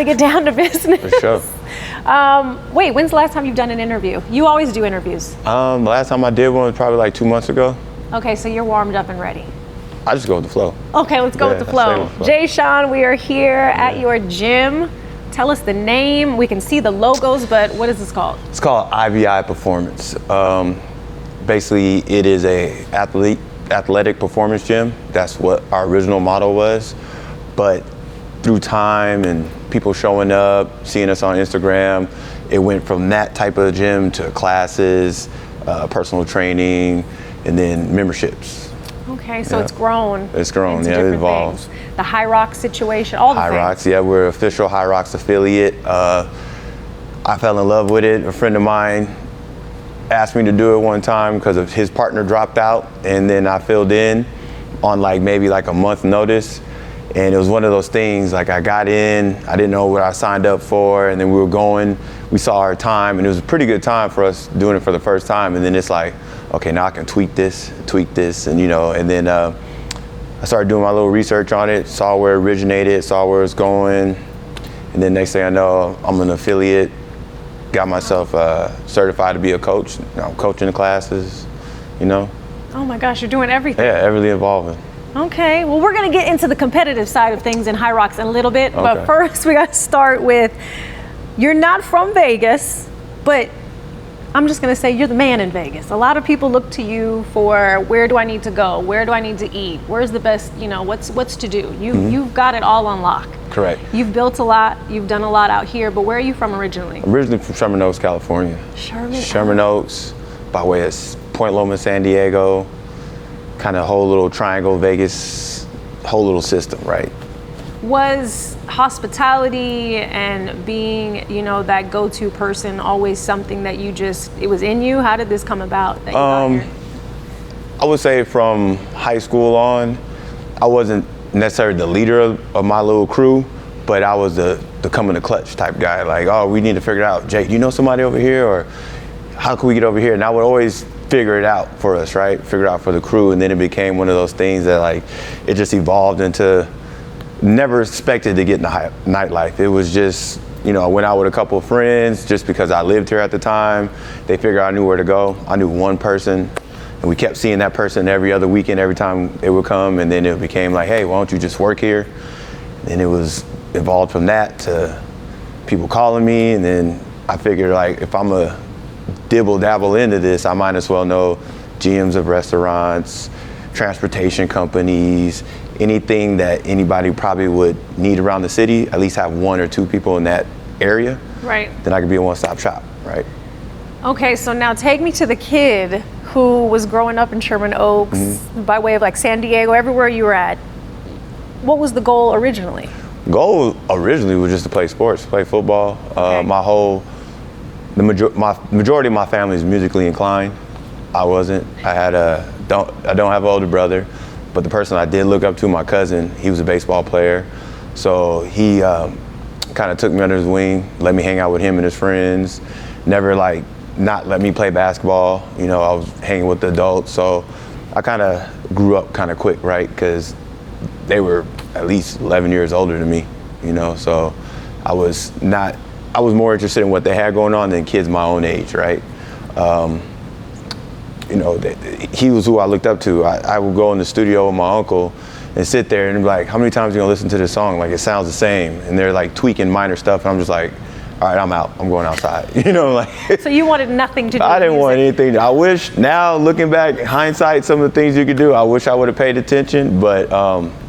to get down to business. For sure. Wait, when's the last time you've done an interview? You always do interviews. The last time I did one was probably like 2 months ago. Okay, so you're warmed up and ready. I just go with the flow. Okay, let's go with the flow. Jai Shaun, we are here at your gym. Tell us the name. We can see the logos, but what is this called? It's called IVI Performance. Basically, it is a athletic performance gym. That's what our original model was. But through time and people showing up, seeing us on Instagram, it went from that type of gym to classes, personal training, and then memberships. Okay, so it's grown. It's grown, yeah, it evolves. Things. The High Rocks situation, all the High things. Rocks, yeah, we're official High Rocks affiliate. I fell in love with it. A friend of mine asked me to do it one time because of his partner dropped out, and then I filled in on maybe a month notice. And it was one of those things, I got in, I didn't know what I signed up for, and then we were going, we saw our time, and it was a pretty good time for us doing it for the first time. And then it's like, okay, now I can tweak this, and and then I started doing my little research on it, saw where it originated, saw where it's going, and then next thing I know, I'm an affiliate, got myself certified to be a coach. I'm coaching the classes, Oh my gosh, you're doing everything. Yeah, everything involving. Okay, well, we're going to get into the competitive side of things in High Rocks in a little bit, but first we got to start with, you're not from Vegas, but I'm just going to say you're the man in Vegas. A lot of people look to you for where do I need to go? Where do I need to eat? Where's the best, what's to do? You've got it all on lock. Correct. You've built a lot, you've done a lot out here, but where are you from originally? I'm originally from Sherman Oaks, California. Sherman Oaks, by way of Point Loma, San Diego. Kind of whole little triangle, Vegas, whole little system, right? Was hospitality and being, that go-to person always something that it was in you? How did this come about that you got here? I would say from high school on, I wasn't necessarily the leader of my little crew, but I was the come in the clutch type guy. Oh, we need to figure it out. Jake, do you know somebody over here? Or how can we get over here? And I would always figure it out for us, right? Figure it out for the crew. And then it became one of those things that it just evolved into, never expected to get in the nightlife. It was just, I went out with a couple of friends just because I lived here at the time. They figured I knew where to go. I knew one person, and we kept seeing that person every other weekend, every time they would come. And then it became hey, why don't you just work here? And it was evolved from that to people calling me. And then I figured if I'm a dibble dabble into this, I might as well know GMs of restaurants, transportation companies, anything that anybody probably would need around the city, at least have one or two people in that area. Right. Then I could be a one-stop shop, right? Okay, so now take me to the kid who was growing up in Sherman Oaks by way of San Diego, everywhere you were at. What was the goal originally? Goal originally was just to play sports, play football. Okay. The majority of my family is musically inclined. I wasn't. I don't have an older brother, but the person I did look up to, my cousin, he was a baseball player. So he kind of took me under his wing, let me hang out with him and his friends. Never not let me play basketball. I was hanging with the adults. So I kind of grew up kind of quick, right? Because they were at least 11 years older than me, So I was more interested in what they had going on than kids my own age, right? He was who I looked up to. I would go in the studio with my uncle and sit there and be like, how many times are you gonna listen to this song? It sounds the same. And they're tweaking minor stuff. And I'm just all right, I'm out. I'm going outside. So you wanted nothing to do with I didn't music. want anything. I wish now, looking back, hindsight, some of the things you could do, I wish I would have paid attention, but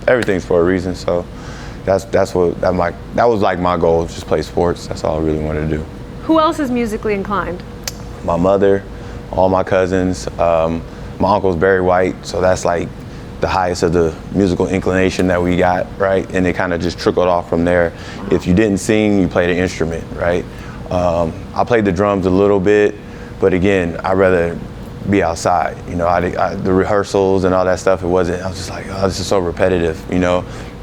everything's for a reason. So that was my goal, just play sports. That's all I really wanted to do. Who else is musically inclined? My mother, all my cousins. My uncle's Barry White, so that's the highest of the musical inclination that we got, right? And it kind of just trickled off from there. If you didn't sing, you played an instrument, right? I played the drums a little bit, but again, I'd rather be outside. The rehearsals and all that stuff, I was just oh, this is so repetitive,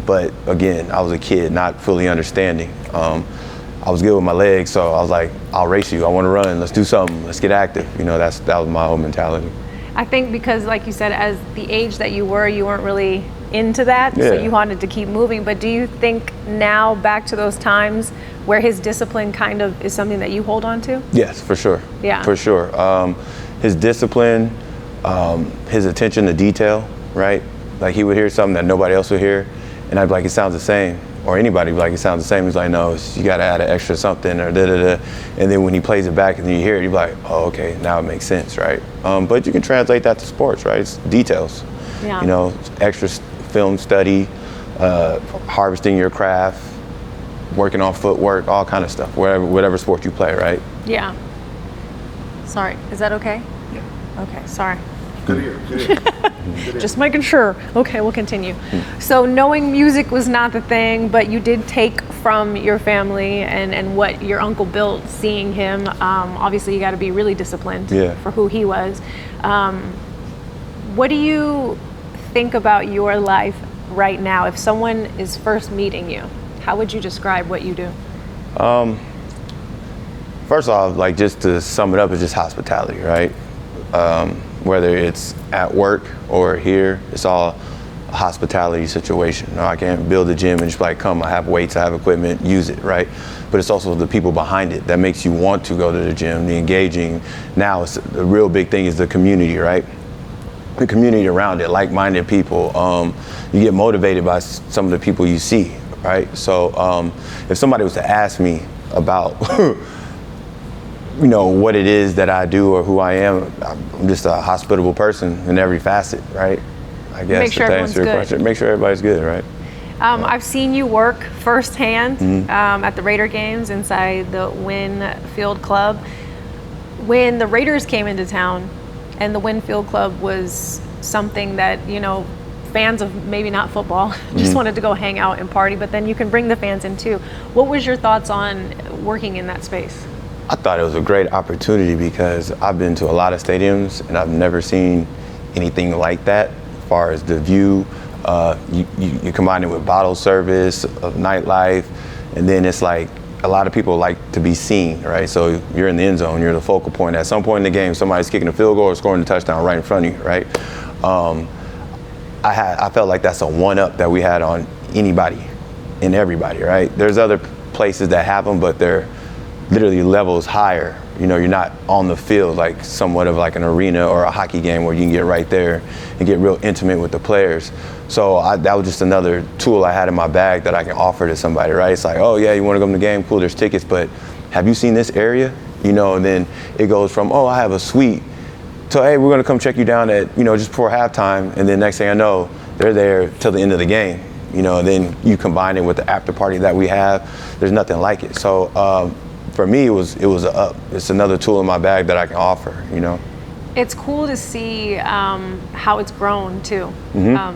But again, I was a kid, not fully understanding. I was good with my legs, so I was I'll race you. I want to run. Let's do something. Let's get active. That was my whole mentality. I think because, like you said, as the age that you weren't really into that, so you wanted to keep moving. But do you think now, back to those times where his discipline kind of is something that you hold on to? Yes, for sure. Yeah. For sure. His discipline, his attention to detail, right? Like he would hear something that nobody else would hear, and I'd be like, it sounds the same. Or anybody would be like, it sounds the same. He's like, no, you got to add an extra something or da-da-da. And then when he plays it back and then you hear it, you're like, oh, okay, now it makes sense, right? But you can translate that to sports, right? It's details. Yeah. You know, extra film study, harvesting your craft, working on footwork, all kind of stuff, whatever sport you play, right? Yeah. Sorry, is that okay? Yeah. Okay, sorry. Good ear. Just making sure. Okay, we'll continue. So knowing music was not the thing, but you did take from your family and what your uncle built, seeing him. Obviously, you got to be really disciplined for who he was. What do you think about your life right now? If someone is first meeting you, how would you describe what you do? First off, like just to sum it up, it's just hospitality, right? Whether it's at work or here, it's all a hospitality situation. You know, I can't build a gym and just like, come, I have weights, I have equipment, use it, right? But it's also the people behind it that makes you want to go to the gym, the engaging. Now, the real big thing is the community, right? The community around it, like-minded people. You get motivated by some of the people you see, right? So if somebody was to ask me about you know, what it is that I do or who I am, I'm just a hospitable person in every facet, right? I guess Make sure to everyone's answer your good. question, make sure everybody's good, right? I've seen you work firsthand at the Raider games inside the Wynn Field Club. When the Raiders came into town and the Wynn Field Club was something that, you know, fans of maybe not football just wanted to go hang out and party, but then you can bring the fans in too. What was your thoughts on working in that space? I thought it was a great opportunity because I've been to a lot of stadiums and I've never seen anything like that as far as the view. You combine it with bottle service, of nightlife, and then it's like a lot of people like to be seen, right? So you're in the end zone, you're the focal point. At some point in the game, somebody's kicking a field goal or scoring a touchdown right in front of you, right? I felt like that's a one-up that we had on anybody and everybody, right? There's other places that have them, but they're literally levels higher. You know, you're not on the field like somewhat of like an arena or a hockey game where you can get right there and get real intimate with the players. So that was just another tool I had in my bag that I can offer to somebody, right? It's like, oh yeah, you want to come to the game? Cool, there's tickets, but have you seen this area? You know, and then it goes from, oh, I have a suite, to, hey, we're going to come check you down at, you know, just before halftime, and then next thing I know, they're there till the end of the game. You know, and then you combine it with the after party that we have. There's nothing like it. So for me, it was a up. It's another tool in my bag that I can offer, you know. It's cool to see how it's grown too,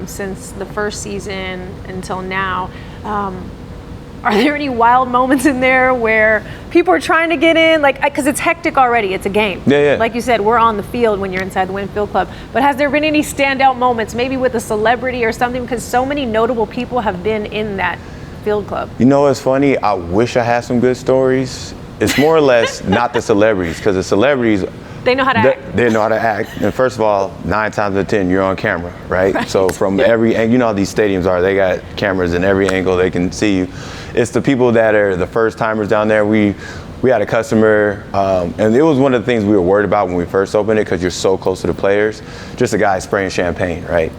since the first season until now. Are there any wild moments in there where people are trying to get in? Like, because it's hectic already, it's a game. Yeah. Like you said, we're on the field when you're inside the Wynn Field Club. But has there been any standout moments, maybe with a celebrity or something? Because so many notable people have been in that field club. You know what's funny? I wish I had some good stories. It's more or less not the celebrities, because the celebrities, they know how to act. They know how to act. And first of all, 9 times out of 10, you're on camera, right? So from every angle, you know how these stadiums are, they got cameras in every angle, they can see you. It's the people that are the first timers down there. We had a customer, and it was one of the things we were worried about when we first opened it, because you're so close to the players. Just a guy spraying champagne, right?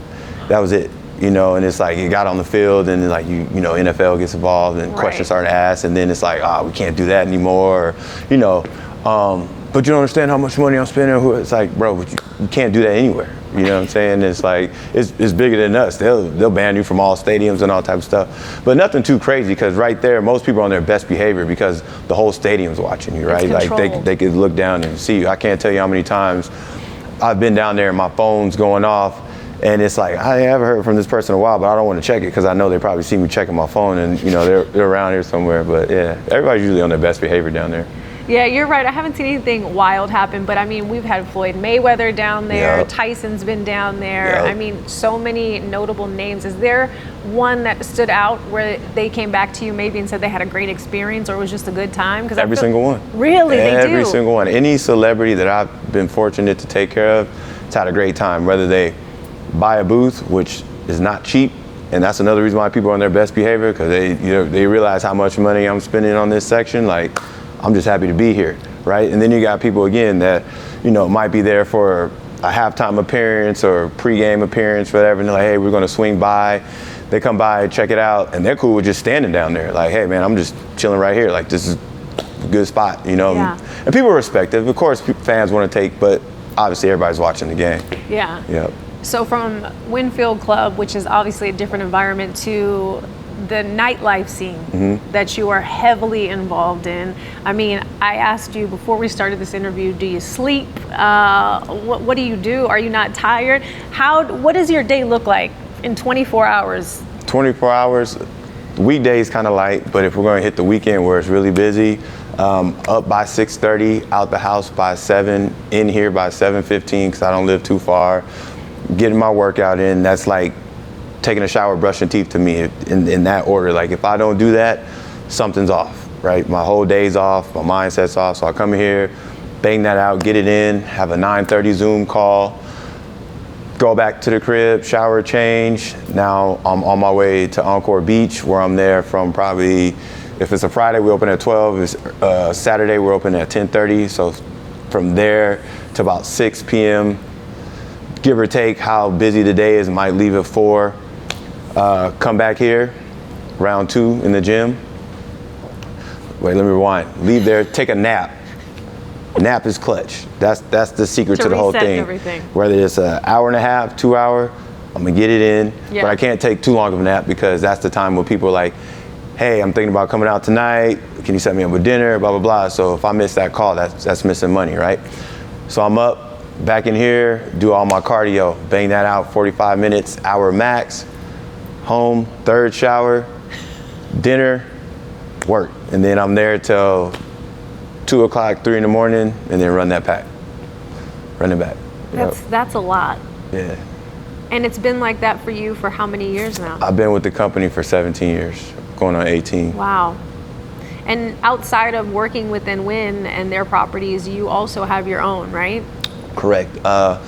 That was it. You know, and it's like you got on the field and then like you know, NFL gets involved and questions start asked, and then it's like, we can't do that anymore, or, you know, but you don't understand how much money I'm spending. It's like, bro, but you can't do that anywhere. You know what I'm saying? It's like, it's bigger than us. They'll ban you from all stadiums and all type of stuff, but nothing too crazy, because right there, most people are on their best behavior because the whole stadium's watching you, right? Like they could look down and see you. I can't tell you how many times I've been down there and my phone's going off. And it's like, I haven't heard from this person in a while, but I don't want to check it because I know they probably see me checking my phone, and you know they're around here somewhere. But yeah, everybody's usually on their best behavior down there. Yeah, you're right. I haven't seen anything wild happen, but I mean, we've had Floyd Mayweather down there. Yep. Tyson's been down there. Yep. I mean, so many notable names. Is there one that stood out where they came back to you maybe and said they had a great experience, or it was just a good time? Because every single one. Really, they do. Every single one. Any celebrity that I've been fortunate to take care of, it's had a great time. Whether they buy a booth, which is not cheap, And that's another reason why people are on their best behavior, because they realize how much money I'm spending on this section. Like, I'm just happy to be here, right? And then you got people, again, that, might be there for a halftime appearance or pregame appearance, whatever, and they're like, hey, we're gonna swing by. They come by, check it out, and they're cool with just standing down there. Like, hey, man, I'm just chilling right here. Like, this is a good spot, Yeah. And people respect it. Of course, fans want to take, but obviously everybody's watching the game. Yeah. Yep. So from Winfield Club, which is obviously a different environment, to the nightlife scene that you are heavily involved in. I mean, I asked you before we started this interview, do you sleep? What do you do? Are you not tired? What does your day look like in 24 hours? 24 hours, weekdays kind of light, but if we're going to hit the weekend where it's really busy, up by 6:30, out the house by 7, in here by 7:15 because I don't live too far, getting my workout in. That's like taking a shower, brushing teeth to me in that order. Like, if I don't do that, something's off, right? My whole day's off, my mindset's off. So I come in here, bang that out, get it in, have a 9:30 Zoom call, go back to the crib, shower, change. Now I'm on my way to Encore Beach, where I'm there from probably, if it's a Friday, we open at 12. If it's Saturday, we're open at 10:30. So from there to about 6 p.m., give or take how busy the day is, might leave at 4. Come back here, round 2 in the gym. Wait, let me rewind. Leave there, take a nap. Nap is clutch. That's the secret to the whole thing. Everything. Whether it's an hour and a half, 2 hour, I'm gonna get it in. Yeah. But I can't take too long of a nap, because that's the time when people are like, hey, I'm thinking about coming out tonight. Can you set me up with dinner? Blah, blah, blah. So if I miss that call, that's missing money, right? So I'm up, back in here, do all my cardio, bang that out, 45 minutes, hour max, home, third shower, dinner, work. And then I'm there till 2 o'clock, 3 in the morning, and then run that pack. Run it back. That's a lot. Yeah. And it's been like that for you for how many years now? I've been with the company for 17 years, going on 18. Wow. And outside of working within Wynn and their properties, you also have your own, right? Correct. A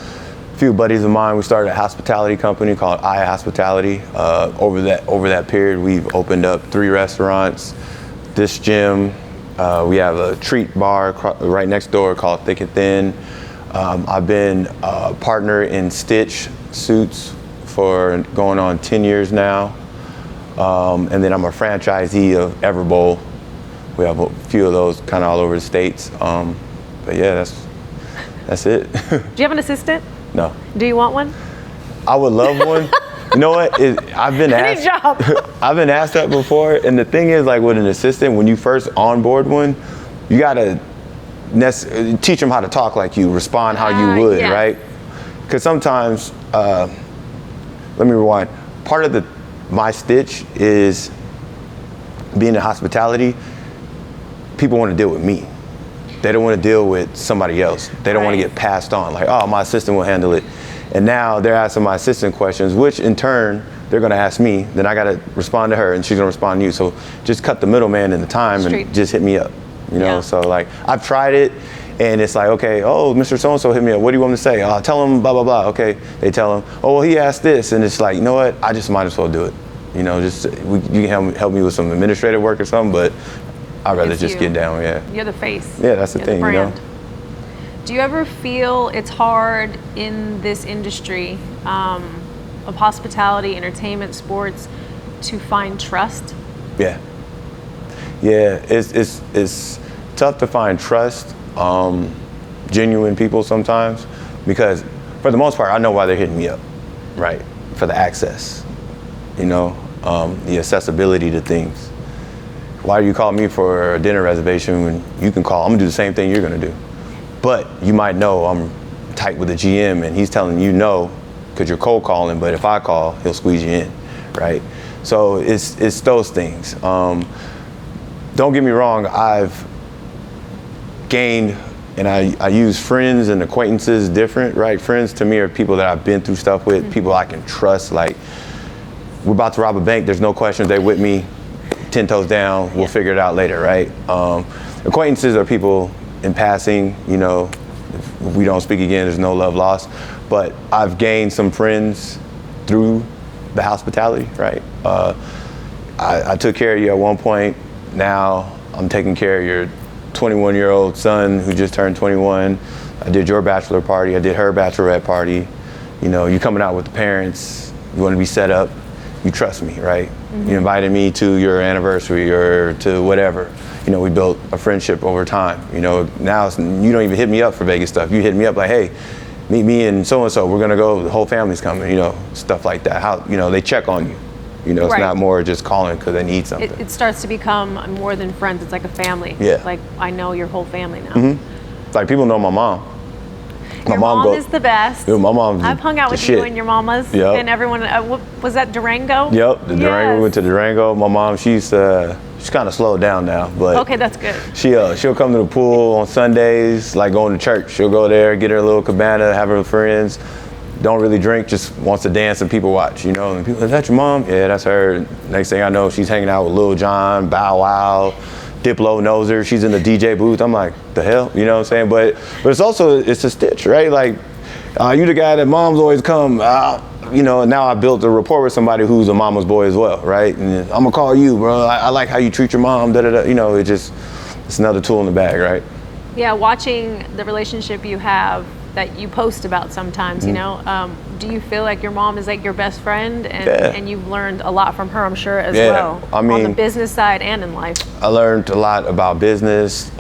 few buddies of mine, we started a hospitality company called Ayya Hospitality. Over that period, we've opened up 3 restaurants, this gym. We have a treat bar right next door called Thick and Thin. I've been a partner in Stitch Suits for going on 10 years now. And then I'm a franchisee of Everbowl. We have a few of those kind of all over the States. But yeah, that's it. Do you have an assistant? No. Do you want one? I would love one. You know what? I've been asked. job. I've been asked that before, and the thing is, like with an assistant, when you first onboard one, you gotta teach them how to talk like you, respond how you would, yes. right? Because sometimes, let me rewind. Part of my stitch is being in hospitality. People want to deal with me. They don't want to deal with somebody else. They don't want to get passed on. Like, oh, my assistant will handle it. And now they're asking my assistant questions, which in turn, they're going to ask me. Then I got to respond to her, and she's going to respond to you. So just cut the middleman in the time and just hit me up. You know, so like I've tried it, and it's like, okay, oh, Mr. So-and-so hit me up. What do you want me to say? Tell him blah, blah, blah. Okay, they tell him, oh, well, he asked this. And it's like, you know what? I just might as well do it. You know, you can help me with some administrative work or something, but I'd rather just get down, You're the face. Yeah, that's the thing, you know. Do you ever feel it's hard in this industry of hospitality, entertainment, sports, to find trust? Yeah. Yeah, it's tough to find trust, genuine people sometimes, because for the most part, I know why they're hitting me up, right? For the access, you know, the accessibility to things. Why do you call me for a dinner reservation when you can call? I'm gonna do the same thing you're gonna do. But you might know I'm tight with the GM and he's telling you no because you're cold calling, but if I call, he'll squeeze you in, right? So it's those things. Don't get me wrong, I've gained, and I use friends and acquaintances different, right? Friends to me are people that I've been through stuff with, people I can trust. Like, we're about to rob a bank, there's no questions, they with me, 10 toes down, we'll figure it out later, right? Acquaintances are people in passing, you know, if we don't speak again, there's no love lost. But I've gained some friends through the hospitality, right? I took care of you at one point. Now I'm taking care of your 21-year-old son who just turned 21. I did your bachelor party. I did her bachelorette party. You know, you're coming out with the parents. You want to be set up. You trust me, right? You invited me to your anniversary or to whatever. You know, we built a friendship over time. You know, now you don't even hit me up for Vegas stuff. You hit me up like, hey, meet me and so-and-so. We're going to go. The whole family's coming, you know, stuff like that. How, you know, they check on you. You know, it's not more just calling because they need something. It starts to become more than friends. It's like a family. Yeah. Like, I know your whole family now. Like, people know my mom. Your mom is the best. Dude, my mom's I've hung out with shit. you and your mamas. Yep. And everyone, was that Durango? Yep, Durango. We went to Durango. My mom, she's kind of slowed down now, but Okay, that's good. she'll come to the pool on Sundays, like going to church. She'll go there, get her little cabana, have her friends. Don't really drink, just wants to dance and people watch, you know. And people, is that your mom? Yeah, that's her. Next thing I know, she's hanging out with Lil Jon, Bow Wow, Diplo knows her. She's in the DJ booth. I'm like, the hell, you know what I'm saying? But it's a stitch, right? Like, you the guy that moms always come. You know, now I built a rapport with somebody who's a mama's boy as well, right? And I'm gonna call you, bro. I like how you treat your mom. Da da da. You know, it's another tool in the bag, right? Yeah, watching the relationship you have that you post about sometimes, you know, do you feel like your mom is like your best friend and you've learned a lot from her, I'm sure, as well, I mean, on the business side and in life? I learned a lot about business,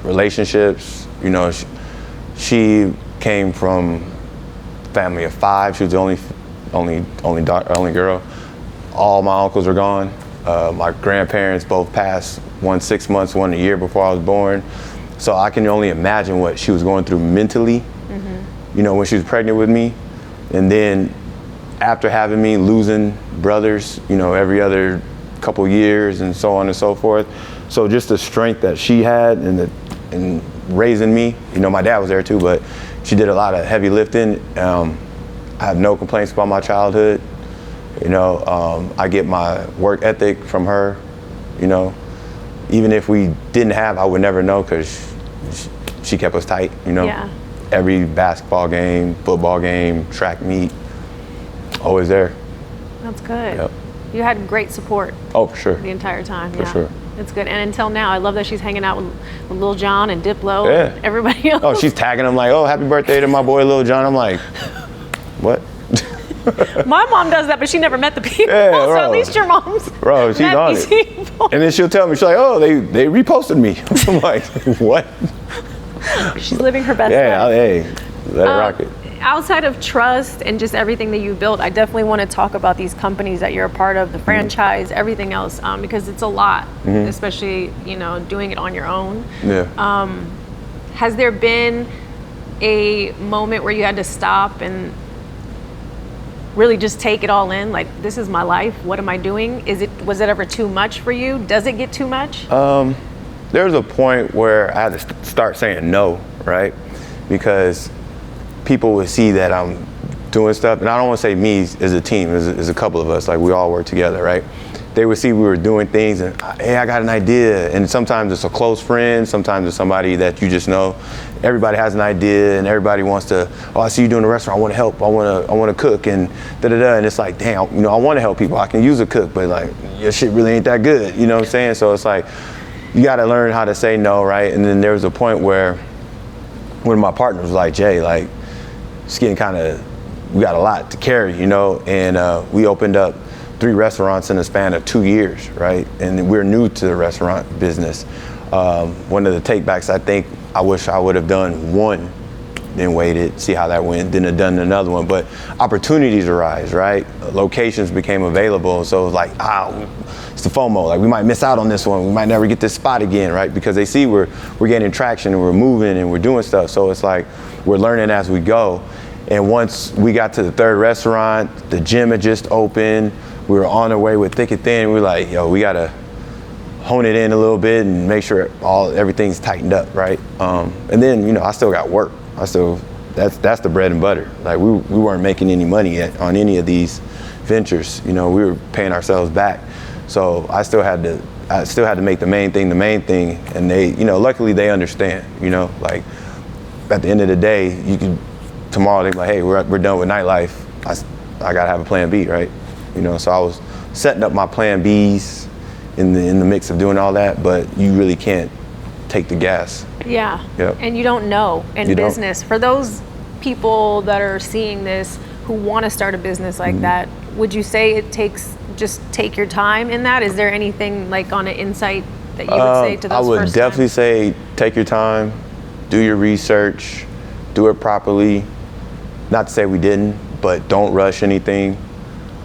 relationships. You know, she came from a family of 5. She was the only girl. All my uncles are gone. My grandparents both passed, one 6 months, one a year before I was born. So I can only imagine what she was going through mentally, you know, when she was pregnant with me. And then after having me, losing brothers, you know, every other couple years and so on and so forth. So just the strength that she had in raising me, you know, my dad was there too, but she did a lot of heavy lifting. I have no complaints about my childhood. You know, I get my work ethic from her, you know. Even if we didn't have, I would never know because she kept us tight, you know. Yeah. Every basketball game, football game, track meet, always there. That's good. Yep. You had great support. Oh, for sure. The entire time. For sure. It's good. And until now, I love that she's hanging out with Lil Jon and Diplo and everybody else. Oh, she's tagging them like, oh, happy birthday to my boy Lil Jon. I'm like, what? My mom does that, but she never met the people. Yeah, so at least your mom's she's met on these it. people. And then she'll tell me, she's like, oh, they reposted me. I'm like, what? She's living her best Yeah, life. hey, let her rock it. Outside of trust and just everything that you built, I definitely want to talk about these companies that you're a part of, the franchise, everything else, because it's a lot, especially, you know, doing it on your own. Yeah. Has there been a moment where you had to stop and really just take it all in? Like, this is my life. What am I doing? Was it ever too much for you? Does it get too much? There was a point where I had to start saying no, right? Because people would see that I'm doing stuff, and I don't want to say me as a team, as a couple of us, like we all work together, right? They would see we were doing things and, hey, I got an idea. And sometimes it's a close friend, sometimes it's somebody that you just know. Everybody has an idea and everybody wants to, oh, I see you doing a restaurant, I want to help, I want to cook and da-da-da. And it's like, damn, you know, I want to help people, I can use a cook, but like, your shit really ain't that good, you know what I'm saying? So it's like, you got to learn how to say no, right? And then there was a point where one of my partners was like, Jay, like, it's getting kind of, we got a lot to carry, you know? And we opened up 3 restaurants in the span of 2 years, right? And we're new to the restaurant business. One of the takebacks, I think, I wish I would have done one, then waited, see how that went, then have done another one. But opportunities arise, right? Locations became available, so it was like, it's the FOMO. Like, we might miss out on this one. We might never get this spot again, right? Because they see we're getting traction and we're moving and we're doing stuff. So it's like we're learning as we go. And once we got to the 3rd restaurant, the gym had just opened. We were on our way with thick and thin. We were like, yo, we gotta hone it in a little bit and make sure everything's tightened up, right? And then, you know, I still got work. That's the bread and butter. Like, we weren't making any money yet on any of these ventures. You know, we were paying ourselves back. So I still had to make the main thing, and they, you know, luckily they understand, you know, like, at the end of the day, tomorrow they're like, hey, we're done with nightlife. I gotta have a plan B, right? You know, so I was setting up my plan Bs in the mix of doing all that, but you really can't take the gas. Yeah. Yep. And you don't know in You don't. business. For those people that are seeing this who want to start a business like that, would you say it takes, just take your time in that? Is there anything like on an insight that you would say to those I would first definitely time? say take your time, do your research, do it properly. Not to say we didn't, but don't rush anything.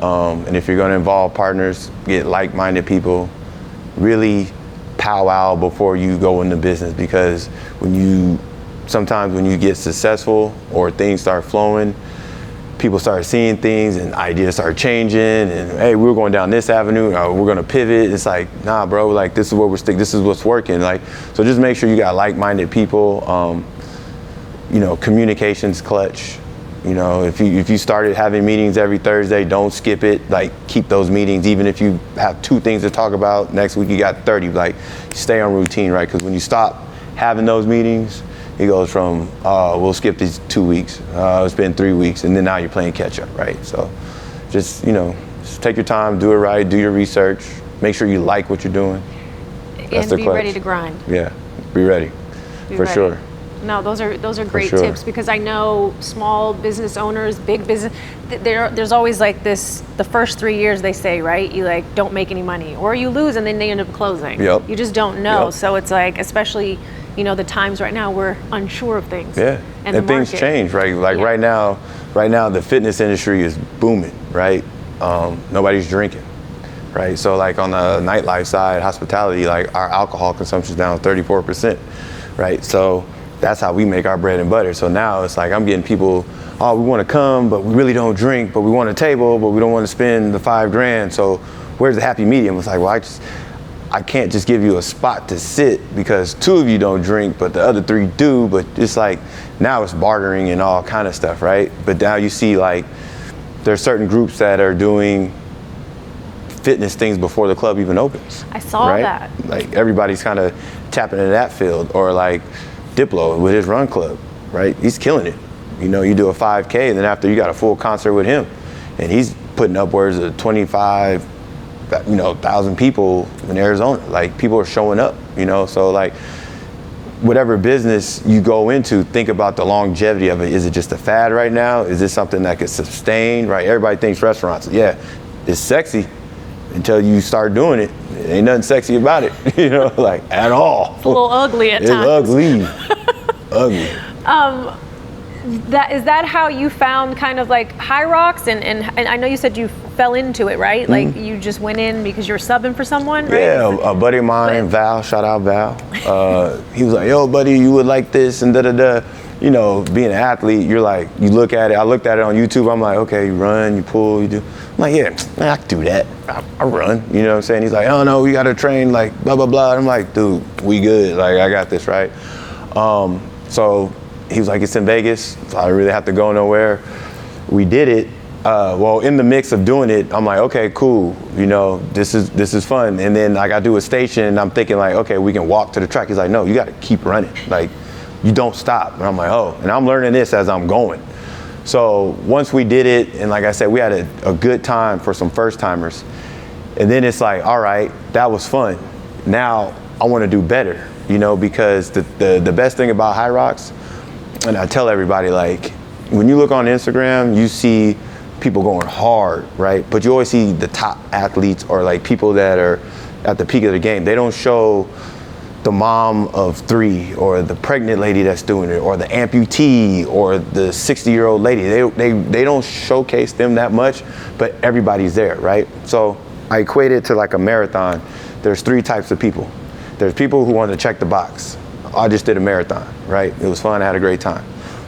And if you're going to involve partners, get like-minded people. Really powwow before you go into business, because sometimes when you get successful or things start flowing, people start seeing things and ideas start changing, and hey, we're going down this avenue, we're going to pivot. It's like, nah, bro, like this is where we're sticking, this is what's working. Like, so just make sure you got like-minded people. You know, communication's clutch. You know, if you started having meetings every Thursday, don't skip it. Like, keep those meetings, even if you have 2 things to talk about. Next week you got 30. Like, stay on routine, right? Because when you stop having those meetings, it goes from we'll skip these 2 weeks. It's been 3 weeks, and then now you're playing catch up, right? So, just just take your time, do it right, do your research, make sure you like what you're doing. That's And the be clutch. ready to grind. Yeah, be ready, for ready. sure. No, those are great sure. tips, because I know small business owners, big business, there's always like this, the first 3 years they say, right? You like don't make any money, or you lose and then they end up closing. Yep. You just don't know. Yep. So it's like, especially, the times right now, we're unsure of things. Yeah, And and the things market. change, right? Like Yeah. right now the fitness industry is booming, right? Nobody's drinking, right? So like on the nightlife side, hospitality, like our alcohol consumption is down 34%, right? So that's how we make our bread and butter. So now it's like I'm getting people, oh, we want to come, but we really don't drink, but we want a table, but we don't want to spend the $5,000. So where's the happy medium? It's like, well, I can't just give you a spot to sit because 2 of you don't drink, but the other 3 do. But it's like, now it's bartering and all kind of stuff, right? But now you see like there's certain groups that are doing fitness things before the club even opens. I saw right? that. Like everybody's kind of tapping into that field, or like Diplo with his run club, right? He's killing it. You do a 5K, and then after you got a full concert with him, and he's putting upwards of 25,000 people in Arizona. Like, people are showing up, so like whatever business you go into, think about the longevity of it. Is it just a fad right now? Is this something that could sustain, right? Everybody thinks restaurants, yeah, it's sexy until you start doing it. It ain't nothing sexy about it, like at all. It's a little ugly at It's times. ugly. Ugly. Is that how you found kind of like High Rocks? And I know you said you fell into it, right? Like you just went in because you were subbing for someone, right? Yeah, a buddy of mine, Val, shout out Val. He was like, yo, buddy, you would like this and da-da-da. Being an athlete, you're like, you look at it. I looked at it on YouTube. I'm like, okay, you run, you pull, you do. I'm like, yeah, man, I can do that. I run, you know what I'm saying? He's like, oh no, we got to train like blah, blah, blah. I'm like, dude, we good. Like, I got this, right? So he was like, it's in Vegas, so I really have to go nowhere. We did it. In the mix of doing it, I'm like, okay, cool. This is fun. And then like I do a station, and I'm thinking like, okay, we can walk to the track. He's like, no, you got to keep running. Like, you don't stop. And I'm like, oh, and I'm learning this as I'm going. So once we did it, and like I said, we had a good time for some first timers. And then it's like, all right, that was fun. Now I want to do better, because the best thing about High Rocks, and I tell everybody, like, when you look on Instagram, you see people going hard, right? But you always see the top athletes, or like people that are at the peak of the game. They don't show the mom of 3, or the pregnant lady that's doing it, or the amputee, or the 60-year-old lady. They don't showcase them that much, but everybody's there, right? So I equate it to like a marathon. There's 3 types of people. There's people who want to check the box. I just did a marathon, right? It was fun, I had a great time.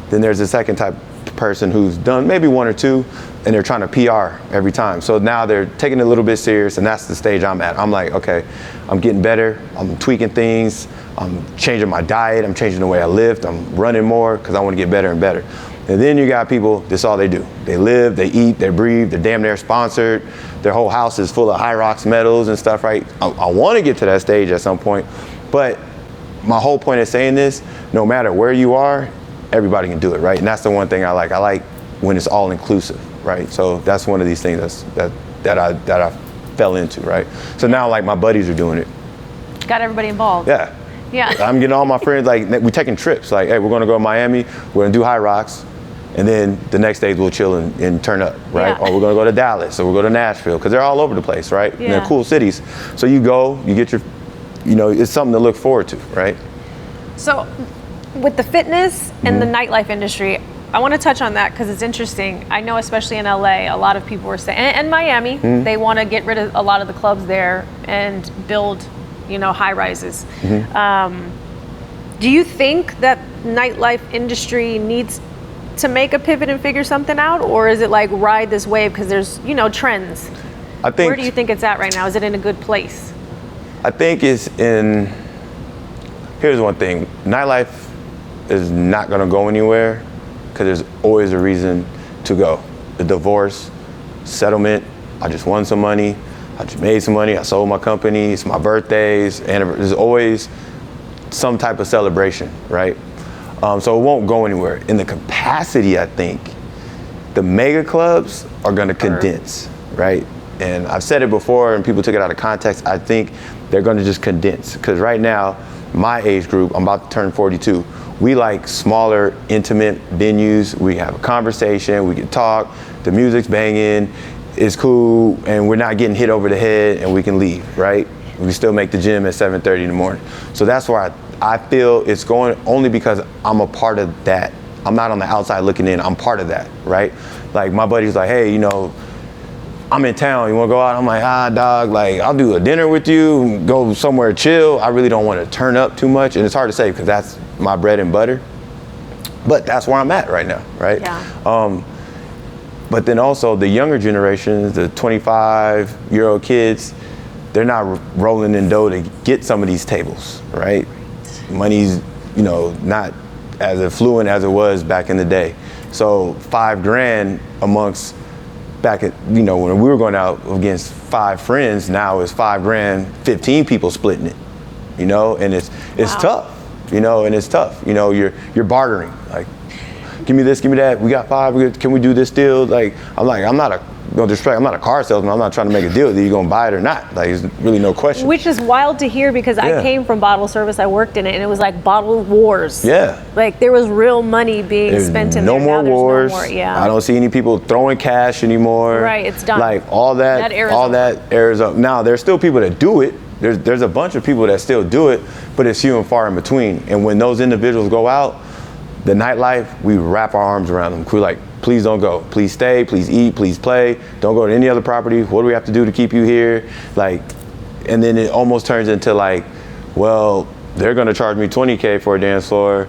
Then there's the second type of person who's done maybe 1 or 2, and they're trying to PR every time. So now they're taking it a little bit serious, and that's the stage I'm at. I'm like, okay, I'm getting better, I'm tweaking things, I'm changing my diet, I'm changing the way I lift, I'm running more because I want to get better and better. And then you got people, that's all they do. They live, they eat, they breathe, they're damn near sponsored. Their whole house is full of High Rocks medals and stuff, right? I want to get to that stage at some point, but my whole point of saying this, no matter where you are, everybody can do it, right? And that's the one thing I like. I like when it's all inclusive, right? So that's one of these things that that I fell into, right? So now like my buddies are doing it. Got everybody involved. Yeah. Yeah. I'm getting all my friends, like we're taking trips. Like, hey, we're gonna go to Miami, we're gonna do High Rocks, and then the next days we'll chill and turn up, right? Yeah. Or we're gonna go to Dallas, or we'll go to Nashville, because they're all over the place, right? Yeah. And they're cool cities. So you go, you get your, it's something to look forward to, right? So with the fitness and the nightlife industry, I want to touch on that because it's interesting. I know especially in LA, a lot of people were saying, and Miami, they want to get rid of a lot of the clubs there and build, high rises. Do you think that nightlife industry needs to make a pivot and figure something out, or is it like ride this wave because there's, trends? I think. Where do you think it's at right now? Is it in a good place? I think it's in. Here's one thing: nightlife is not going to go anywhere because there's always a reason to go. The divorce, settlement. I just won some money. I just made some money. I sold my company. It's my birthdays. And there's always some type of celebration, right? So it won't go anywhere. In the capacity, I think the mega clubs are going to condense, right? And I've said it before, and people took it out of context. I think they're going to just condense because right now, my age group, I'm about to turn 42. We like smaller, intimate venues. We have a conversation, we can talk, the music's banging, it's cool, and we're not getting hit over the head, and we can leave, right? We can still make the gym at 7:30 in the morning. So that's why I feel it's going only because I'm a part of that. I'm not on the outside looking in, I'm part of that, right? Like my buddy's like, hey, I'm in town, you wanna go out? I'm like, dog, like I'll do a dinner with you, go somewhere chill. I really don't wanna turn up too much, and it's hard to say because that's my bread and butter. But that's where I'm at right now, right? Yeah. But then also the younger generations, the 25-year-old kids, they're not rolling in dough to get some of these tables, right? Money's, not as affluent as it was back in the day. So $5,000 amongst back at, when we were going out against 5 friends, now it's $5,000, 15 people splitting it, and it's Wow. tough, and it's tough. You're bartering, like, give me this, give me that. We got 5. Can we do this deal? Like, I'm not a car salesman. I'm not trying to make a deal that you're gonna buy it or not. Like, there's really no question. Which is wild to hear because Yeah. I came from bottle service. I worked in it, and it was like bottle wars. Yeah. Like there was real money being There's spent in no there. more Now there's wars. No more, yeah. I don't see any people throwing cash anymore. Right, it's done. Like all that airs up. Now there's still people that do it. There's a bunch of people that still do it, but it's few and far in between. And when those individuals go out, the nightlife, we wrap our arms around them. We're like, please don't go. Please stay. Please eat. Please play. Don't go to any other property. What do we have to do to keep you here? Like, and then it almost turns into like, well, they're gonna charge me $20K for a dance floor.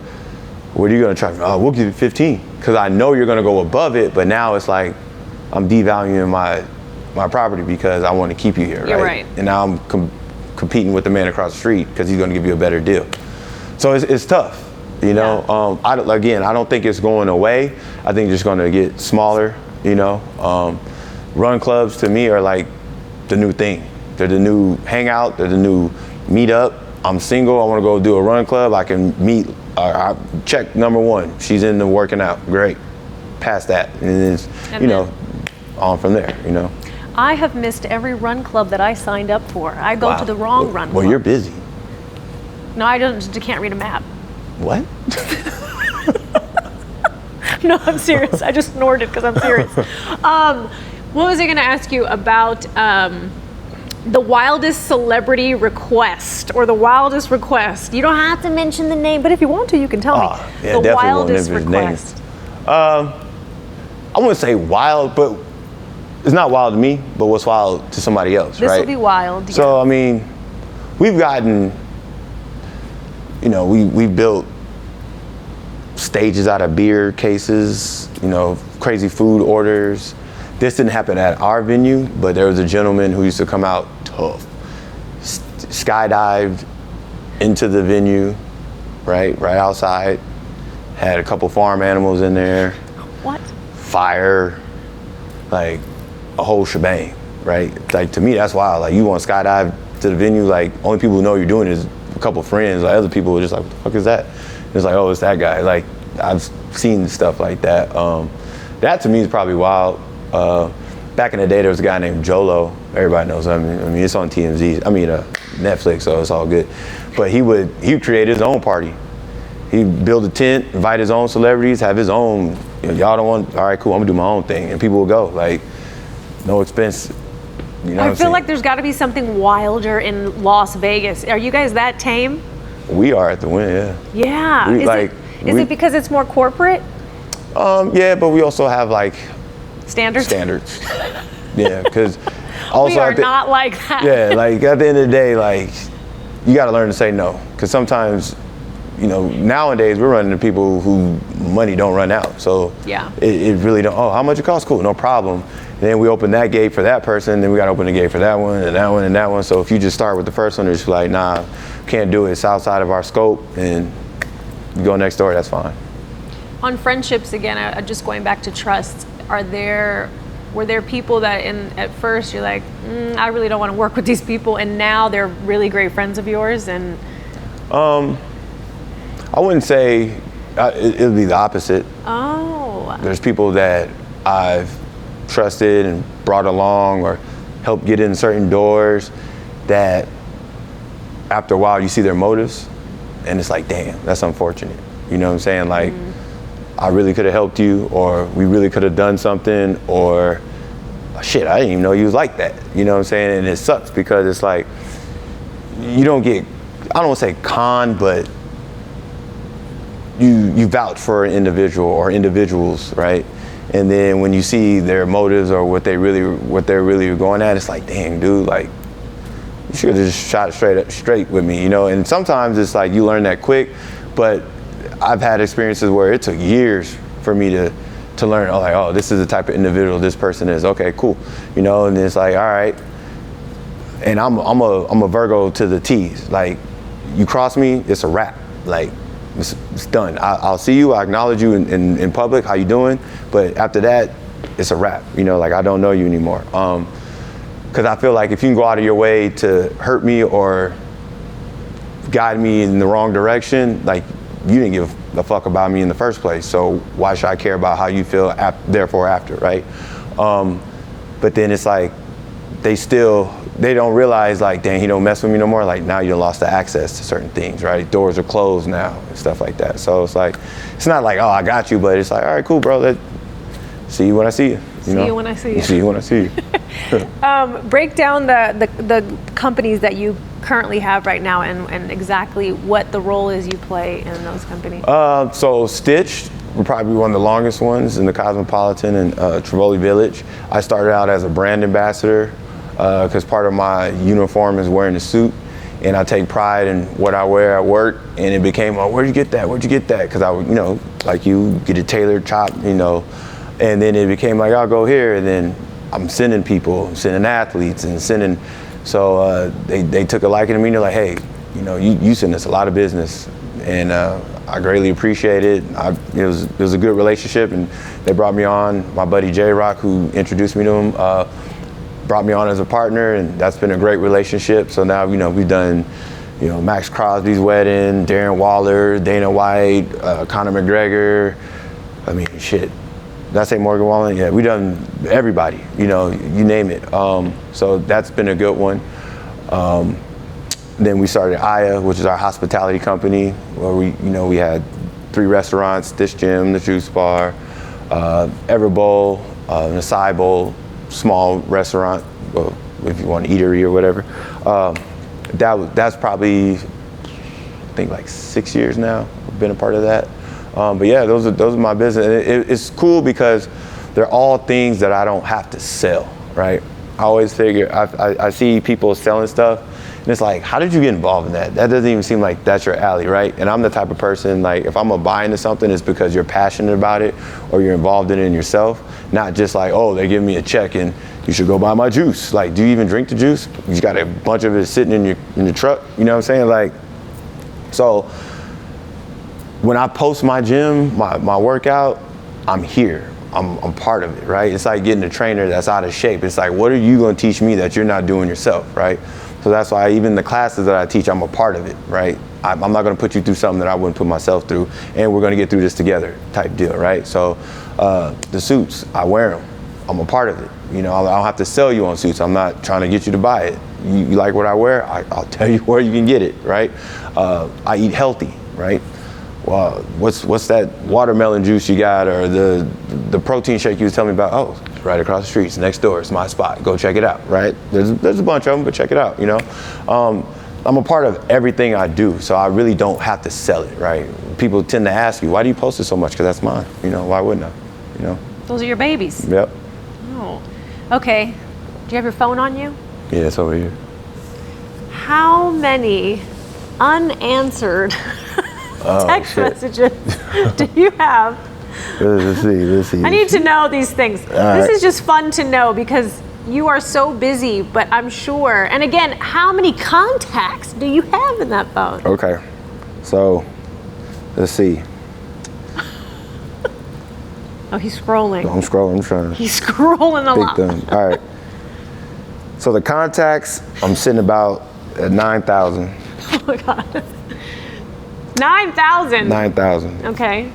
What are you gonna charge me? Oh, we'll give you 15. Because I know you're gonna go above it, but now it's like, I'm devaluing my property because I want to keep you here, You're right. And now I'm competing with the man across the street because he's gonna give you a better deal. So it's tough. I don't think it's going away. I think it's just going to get smaller. Run clubs to me are like the new thing. They're the new hangout. They're the new meet up. I'm single. I want to go do a run club. I can meet. I check number 1. She's into working out. Great. Past that, and it's on from there. I have missed every run club that I signed up for. I go to the wrong run club. Well, you're busy. No, I can't read a map. What? No, I'm serious. I just snorted because I'm serious. What was I going to ask you about the wildest celebrity request or the wildest request? You don't have to mention the name, but if you want to, you can tell me. Yeah, the definitely wildest won't mention his request. I wouldn't say wild, but it's not wild to me, but what's wild to somebody else, This right? will be wild. Yeah. So, I mean, we've gotten, we built stages out of beer cases, crazy food orders. This didn't happen at our venue, but there was a gentleman who used to come out tough, skydived into the venue, right outside, had a couple farm animals in there. What? Fire, like a whole shebang, right? Like to me, that's wild. Like you want to skydive to the venue, like only people who know you're doing it is a couple friends. Like other people are just like, what the fuck is that? It's like, oh, it's that guy. Like I've seen stuff like that. That to me is probably wild. back in the day, there was a guy named Jolo. Everybody knows him. I mean, it's on TMZ. I mean, Netflix, so it's all good. But he would create his own party. He'd build a tent, invite his own celebrities, have his own. Y'all don't want. All right, cool. I'm gonna do my own thing, and people will go. Like, no expense. You know I feel like there's got to be something wilder in Las Vegas. Are you guys that tame? We are at the Wynn, yeah. Yeah. Is it because it's more corporate? Yeah, but we also have like Standards. Yeah, because also We are not like that. Yeah, like at the end of the day, like you got to learn to say no, because sometimes, nowadays we're running to people who money don't run out. So yeah, it really don't. Oh, how much it costs? Cool, no problem. And then we open that gate for that person, then we got to open the gate for that one and that one and that one. So if you just start with the first one, it's like, nah, can't do it. It's outside of our scope, and you go next door. That's fine. On friendships again, just going back to trust, were there people that at first you're like, I really don't want to work with these people, and now they're really great friends of yours? And I wouldn't say it would be the opposite. Oh. There's people that I've trusted and brought along or helped get in certain doors that after a while you see their motives and it's like, damn, that's unfortunate. You know what I'm saying? Like, I really could have helped you, or we really could have done something, or shit, I didn't even know you was like that. You know what I'm saying? And it sucks because it's like, you don't get, I don't want to say conned, but you vouch for an individual or individuals, right? And then when you see their motives or what they're really going at, it's like, dang, dude, like, you should have just shot it straight with me, And sometimes it's like you learn that quick, but I've had experiences where it took years for me to learn. Oh, this is the type of individual this person is. Okay, cool, And it's like, all right. And I'm a Virgo to the T's. Like, you cross me, it's a wrap. Like, it's done. I'll see you. I acknowledge you in public. How you doing? But after that, it's a wrap. Like, I don't know you anymore. Because I feel like if you can go out of your way to hurt me or guide me in the wrong direction, like, you didn't give a fuck about me in the first place. So why should I care about how you feel therefore after, right? But then it's like they don't realize, like, dang, he don't mess with me no more. Like, now you done lost the access to certain things, right? Doors are closed now and stuff like that. So it's like, it's not like, oh, I got you, but it's like, all right, cool, bro. See you when I see you. See you when I see you. See you when I see you. Break down the companies that you currently have right now and exactly what the role is you play in those companies. So Stitch will probably be one of the longest ones in the Cosmopolitan and Tivoli Village. I started out as a brand ambassador because part of my uniform is wearing a suit, and I take pride in what I wear at work. And it became, oh, where'd you get that? Where'd you get that? Because I would, like you get a tailored chop, and then it became like, I'll go here, and then I'm sending people, I'm sending athletes, and sending. So they took a liking to me. And they're like, hey, you send us a lot of business, and I greatly appreciate it. It was a good relationship, and they brought me on. My buddy J Rock, who introduced me to him, brought me on as a partner, and that's been a great relationship. So now we've done, Max Crosby's wedding, Darren Waller, Dana White, Conor McGregor. I mean, shit. Did I say Morgan Wallen? Yeah, we done everybody, you name it. So that's been a good one. Then we started Ayya, which is our hospitality company, where we had 3 restaurants: This Gym, the Juice Bar, Everbowl, an acai bowl, small restaurant, well, if you want eatery or whatever. That's probably, I think, like 6 years now. I've been a part of that. But yeah, those are my business. And it's cool because they're all things that I don't have to sell, right? I always figure, I see people selling stuff, and it's like, how did you get involved in that? That doesn't even seem like that's your alley, right? And I'm the type of person, like, if I'm gonna buy into something, it's because you're passionate about it or you're involved in it in yourself, not just like, oh, they give me a check and you should go buy my juice. Like, do you even drink the juice? You got a bunch of it sitting in your truck, you know what I'm saying? Like, so when I post my gym, my workout, I'm here. I'm part of it, right? It's like getting a trainer that's out of shape. It's like, what are you gonna teach me that you're not doing yourself, right? So that's why even the classes that I teach, I'm a part of it, right? I'm not gonna put you through something that I wouldn't put myself through, and we're gonna get through this together type deal, right? So the suits, I wear them. I'm a part of it. You know, I don't have to sell you on suits. I'm not trying to get you to buy it. You like what I wear? I'll tell you where you can get it, right? I eat healthy, right? Well, what's that watermelon juice you got, or the protein shake you was telling me about? Oh, it's right across the street. It's next door. It's my spot. Go check it out, right? There's a bunch of them, but check it out, you know? I'm a part of everything I do, so I really don't have to sell it, right? People tend to ask you, why do you post it so much? Because that's mine, you know? Why wouldn't I, you know? Those are your babies. Yep. Oh, okay. Do you have your phone on you? Yeah, it's over here. How many unanswered text messages do you have? Let's see. I need to know these things. This is just fun to know because you are so busy, but I'm sure. And again, how many contacts do you have in that phone? Okay, so let's see. Oh, he's scrolling. I'm scrolling. I'm trying to. He's scrolling a lot. Thing. All right. So the contacts, I'm sitting about at 9,000. Oh my God. 9,000. 9,000. Okay.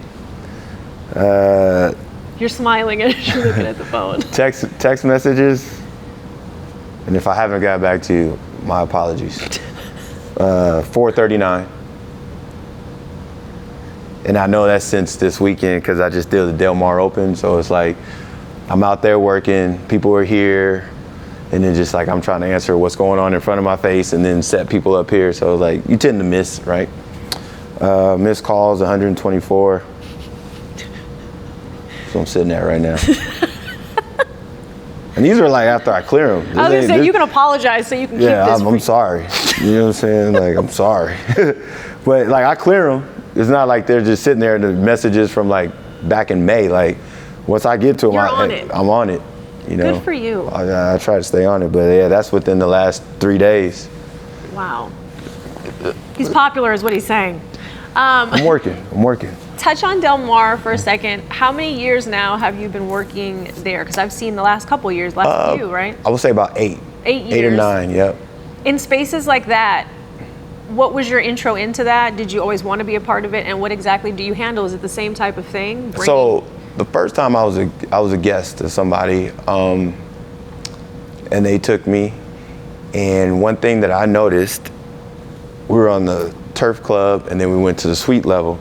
You're smiling as you're looking at the phone. Text messages, and if I haven't got back to you, my apologies. 439. And I know that's since this weekend because I just did the Del Mar Open, so it's like I'm out there working, people are here, and then just like I'm trying to answer what's going on in front of my face and then set people up here, so like you tend to miss, right? Missed calls, 124. So I'm sitting there right now. And these are like after I clear them. I was gonna say, you can apologize so you can keep this. I'm sorry. You know what I'm saying? Like, I'm sorry. But like I clear them. It's not like they're just sitting there in the messages from like back in May. Like once I get to them, I'm on it. You know? Good for you. I try to stay on it, but yeah, that's within the last 3 days. Wow. He's popular is what he's saying. I'm working. Touch on Del Mar for a second. How many years now have you been working there? Because I've seen the last couple years, last few, right? I would say about 8. 8 years. 8 or 9, yep. In spaces like that, what was your intro into that? Did you always want to be a part of it? And what exactly do you handle? Is it the same type of thing? So the first time I was a guest to somebody, and they took me. And one thing that I noticed, we were on the turf club, and then we went to the suite level.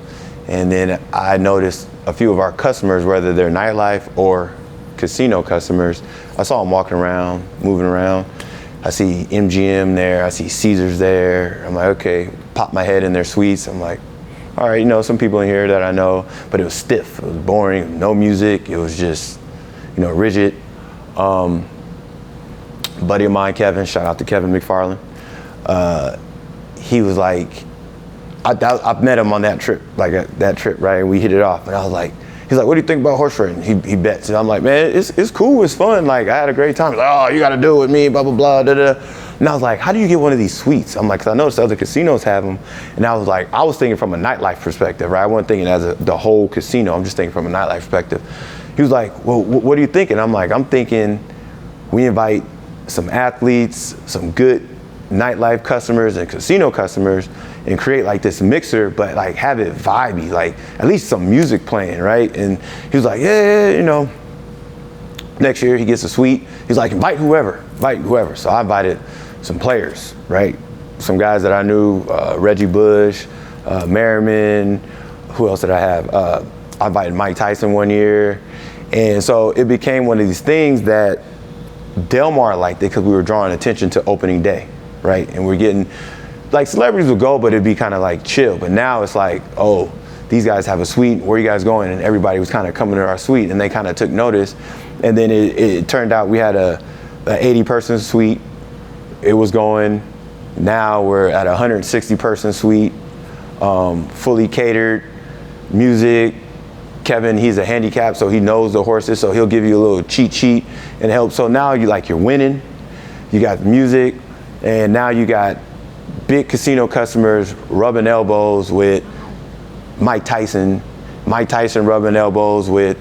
And then I noticed a few of our customers, whether they're nightlife or casino customers, I saw them walking around, moving around. I see MGM there, I see Caesars there. I'm like, okay, pop my head in their suites. I'm like, all right, you know, some people in here that I know, but it was stiff, it was boring, no music, it was just, you know, rigid. Buddy of mine, Kevin, shout out to Kevin McFarland. He was like, I met him on that trip, right? And we hit it off. And I was like, he's like, what do you think about horse racing? He bets. And I'm like, man, it's cool, it's fun. Like, I had a great time. He's like, oh, you got to do it with me, blah, blah, blah, da, da. And I was like, how do you get one of these suites? I'm like, because I noticed other casinos have them. And I was like, I was thinking from a nightlife perspective, right? I wasn't thinking as the whole casino. I'm just thinking from a nightlife perspective. He was like, well, what are you thinking? I'm like, I'm thinking we invite some athletes, some good nightlife customers and casino customers, and create like this mixer, but like have it vibey, like at least some music playing, right? And he was like, yeah, you know, next year he gets a suite. He's like, invite whoever. So I invited some players, right? Some guys that I knew, Reggie Bush, Merriman, who else did I have? I invited Mike Tyson one year. And so it became one of these things that Del Mar liked it because we were drawing attention to opening day, right? And we're getting, like celebrities would go, but it'd be kind of like chill. But now it's like, oh, these guys have a suite, where are you guys going? And everybody was kind of coming to our suite, and they kind of took notice. And then it turned out we had a 80-person suite. It was going. Now we're at a 160-person suite, fully catered, music. Kevin, he's a handicap, so he knows the horses, so he'll give you a little cheat sheet and help. So now you're winning, you got music, and now you got big casino customers rubbing elbows with Mike Tyson rubbing elbows with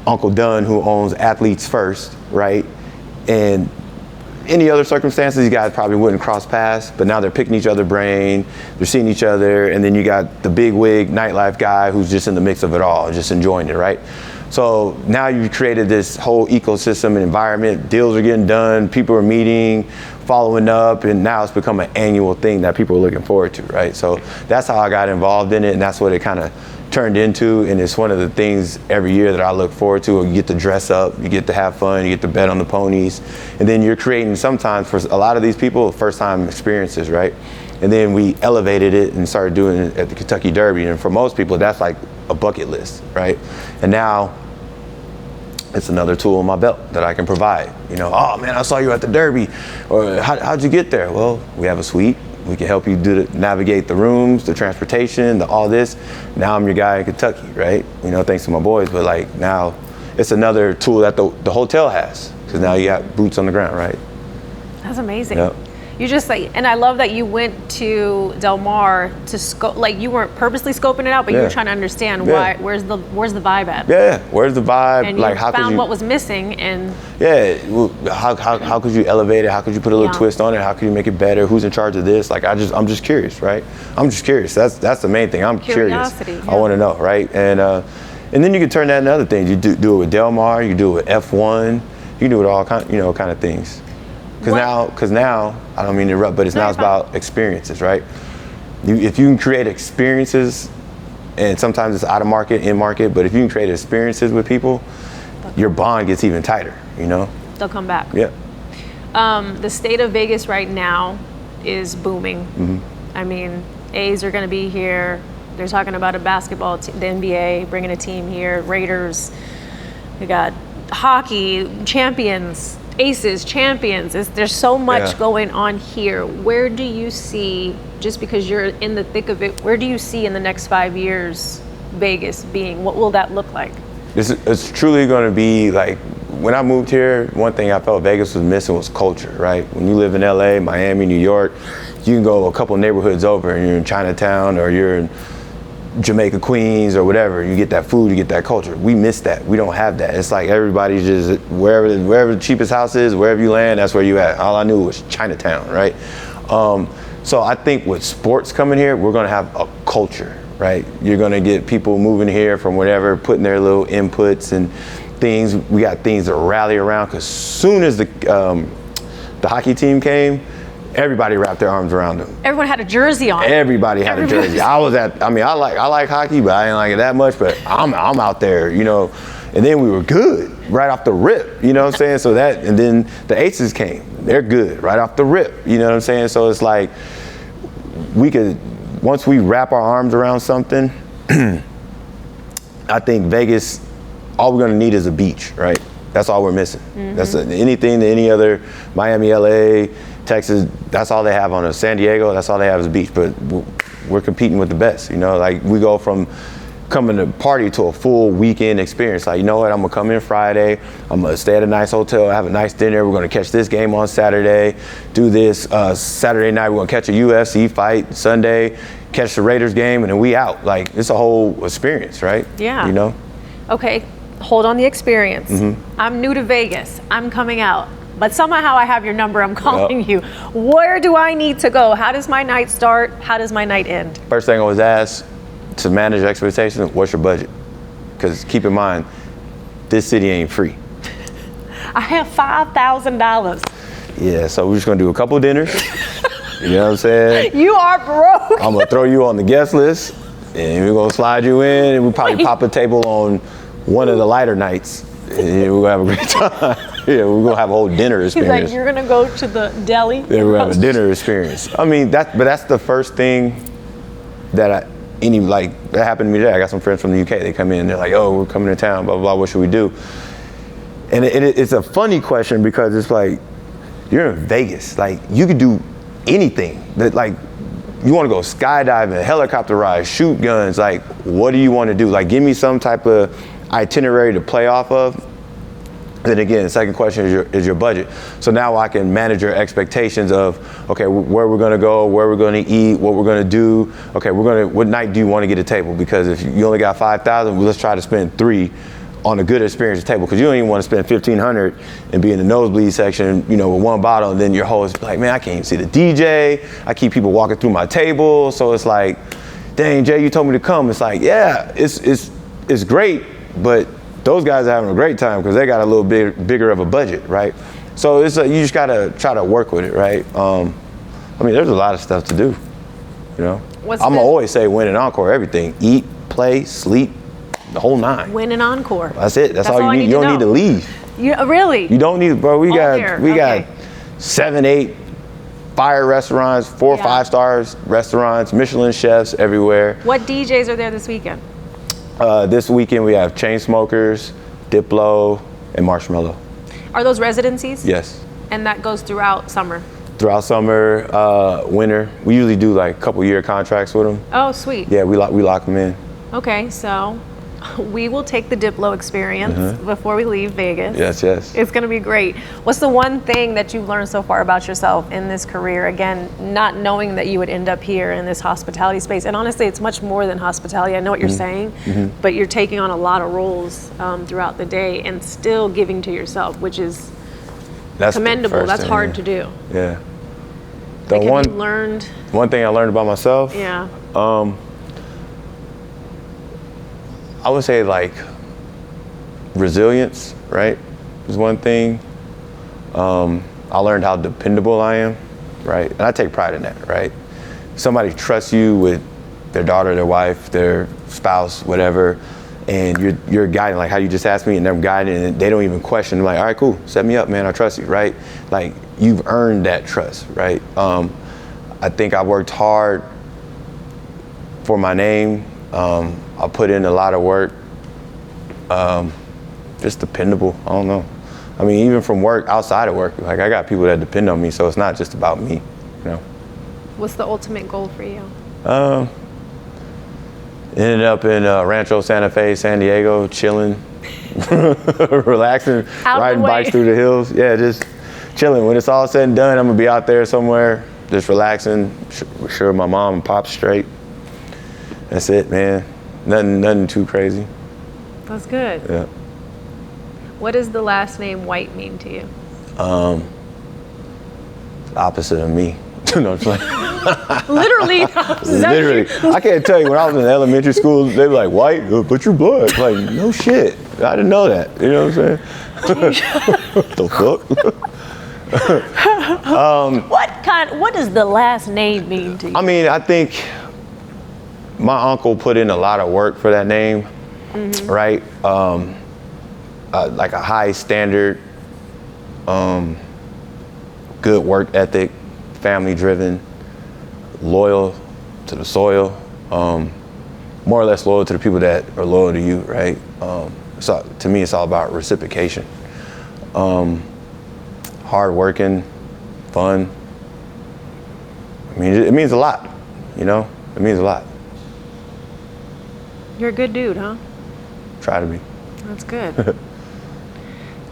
Uncle Dunn, who owns Athletes First, right? And any other circumstances, you guys probably wouldn't cross paths, but now they're picking each other's brain, they're seeing each other, and then you got the big wig nightlife guy who's just in the mix of it all, just enjoying it, right? So now you've created this whole ecosystem and environment. Deals are getting done. People are meeting, following up, and now it's become an annual thing that people are looking forward to, right? So that's how I got involved in it, and that's what it kind of turned into. And it's one of the things every year that I look forward to. You get to dress up, you get to have fun, you get to bet on the ponies, and then you're creating sometimes for a lot of these people first-time experiences, right? And then we elevated it and started doing it at the Kentucky Derby, and for most people that's like a bucket list, right? And now it's another tool in my belt that I can provide. You know, oh man, I saw you at the Derby, or how'd you get there? Well, we have a suite. We can help you navigate the rooms, the transportation, all this. Now I'm your guy in Kentucky, right? You know, thanks to my boys, but like now it's another tool that the hotel has, because now you got boots on the ground, right? That's amazing. Yep. You just like, and I love that you went to Del Mar to scope. Like you weren't purposely scoping it out, but you were trying to understand why. Where's the vibe at? Yeah, where's the vibe? And like you how found could you, what was missing, and well, how could you elevate it? How could you put a little twist on it? How could you make it better? Who's in charge of this? Like I'm just curious, right? I'm just curious. That's the main thing. I'm Curiosity, curious. I want to know, right? And then you can turn that into other things. You do it with Del Mar. You do it with F1. You can do it all kind of things. Because now, I don't mean to interrupt, but it's about experiences, right? If you can create experiences, and sometimes it's out of market, in market, but if you can create experiences with people, your bond gets even tighter, you know? they'll come back. Yeah. The state of Vegas right now is booming. Mm-hmm. I mean, A's are going to be here. They're talking about a basketball team, the NBA bringing a team here. Raiders. We got hockey champions. Aces, champions. There's so much going on here. Where do you see, just because you're in the thick of it, where do you see in the next 5 years Vegas being? What will that look like? It's truly going to be like, when I moved here, one thing I felt Vegas was missing was culture, right? When you live in LA, Miami, New York, you can go a couple neighborhoods over and you're in Chinatown or you're in Jamaica, Queens, or whatever. You get that food, you get that culture. We miss that. We don't have that. It's like everybody's just wherever the cheapest house is, wherever you land, that's where you at. All I knew was Chinatown, right? So I think with sports coming here, we're gonna have a culture, right? You're gonna get people moving here from whatever, putting their little inputs and things. We got things to rally around, because soon as the hockey team came, everybody wrapped their arms around them. Everyone had a jersey on. Everybody had a jersey. I like hockey, but I didn't like it that much, but I'm out there, you know. And then we were good right off the rip, you know what I'm saying? So and then the Aces came. They're good right off the rip, you know what I'm saying? So it's like, once we wrap our arms around something, I think Vegas, all we're gonna need is a beach, right? That's all we're missing. Mm-hmm. That's anything to any other, Miami, LA, Texas, that's all they have on us. San Diego, that's all they have is a beach, but we're competing with the best, you know? Like, we go from coming to party to a full weekend experience. Like, you know what, I'm gonna come in Friday, I'm gonna stay at a nice hotel, have a nice dinner, we're gonna catch this game on Saturday, do this, Saturday night we're gonna catch a UFC fight, Sunday, catch the Raiders game, and then we out. Like, it's a whole experience, right? Yeah. You know? Okay, hold on the experience. Mm-hmm. I'm new to Vegas, I'm coming out. But somehow I have your number, I'm calling you. Where do I need to go? How does my night start? How does my night end? First thing I always ask, to manage expectations, what's your budget? Because keep in mind, this city ain't free. I have $5,000. Yeah, so we're just gonna do a couple dinners. You know what I'm saying? You are broke. I'm gonna throw you on the guest list, and we're gonna slide you in, and we'll probably pop a table on one of the lighter nights, and we're gonna have a great time. Yeah, we're gonna have a whole dinner experience. He's like, you're gonna go to the deli? Yeah, we're gonna have a dinner experience. I mean, that's the first thing that that happened to me today. I got some friends from the UK. They come in, they're like, oh, we're coming to town, blah, blah, blah, what should we do? And it's a funny question, because it's like, you're in Vegas. Like, you could do anything. That, like, you wanna go skydiving, helicopter ride, shoot guns, like, what do you wanna do? Like, give me some type of itinerary to play off of. Then again, the second question is your budget. So now I can manage your expectations of, okay, where we're gonna go, where we're gonna eat, what we're gonna do. Okay, what night do you wanna get a table? Because if you only got 5,000, well, let's try to spend 3 on a good experience table. Because you don't even wanna spend 1,500 and be in the nosebleed section, you know, with one bottle, and then your host be like, man, I can't even see the DJ. I keep people walking through my table. So it's like, dang, Jay, you told me to come. It's like, yeah, it's great, but those guys are having a great time because they got a little bit bigger of a budget, right? So you just gotta try to work with it, right? I mean, there's a lot of stuff to do, you know. I'm gonna always say win and encore everything. Eat, play, sleep, the whole nine. Win and encore. That's it. That's all you need. You don't need to leave. Really? You don't need, bro. We got 7, 8 fire restaurants, 4 or 5 stars restaurants, Michelin chefs everywhere. What DJs are there this weekend? This weekend we have Chainsmokers, Diplo, and Marshmello. Are those residencies? Yes. And that goes throughout summer? Throughout summer, winter. We usually do like a couple year contracts with them. Oh, sweet. Yeah, we lock them in. Okay, so we will take the Diplo experience before we leave Vegas. Yes, yes. It's going to be great. What's the one thing that you've learned so far about yourself in this career? Again, not knowing that you would end up here in this hospitality space. And honestly, it's much more than hospitality. I know what you're saying, but you're taking on a lot of roles throughout the day and still giving to yourself, which is commendable. That's hard to do. Yeah. Like, have you learned? One thing I learned about myself. Yeah. I would say like resilience, right, is one thing. I learned how dependable I am, right? And I take pride in that, right? Somebody trusts you with their daughter, their wife, their spouse, whatever, and you're guiding, like how you just asked me, and they're guiding, and they don't even question. They're like, all right, cool, set me up, man, I trust you, right? Like, you've earned that trust, right? I think I worked hard for my name. I put in a lot of work. Just dependable. I don't know. I mean, even from work, outside of work, like I got people that depend on me, so it's not just about me, you know. What's the ultimate goal for you? Ended up in Rancho Santa Fe, San Diego, chilling, relaxing, riding bikes through the hills. Yeah, just chilling. When it's all said and done, I'm gonna be out there somewhere, just relaxing, sure my mom and pop straight. That's it, man. Nothing too crazy. That's good. Yeah. What does the last name White mean to you? Opposite of me. No, I'm just like, Literally. literally. I can't tell you, when I was in elementary school, they were like, White, but you're black. Like, no shit. I didn't know that. You know what I'm saying? What the fuck? What does the last name mean to you? I mean, I think my uncle put in a lot of work for that name, right? Like a high standard, good work ethic, family driven, loyal to the soil, more or less loyal to the people that are loyal to you, right? So to me, it's all about reciprocation. Hard working, fun. I mean, it means a lot, you know? It means a lot. You're a good dude, huh? Try to be. That's good.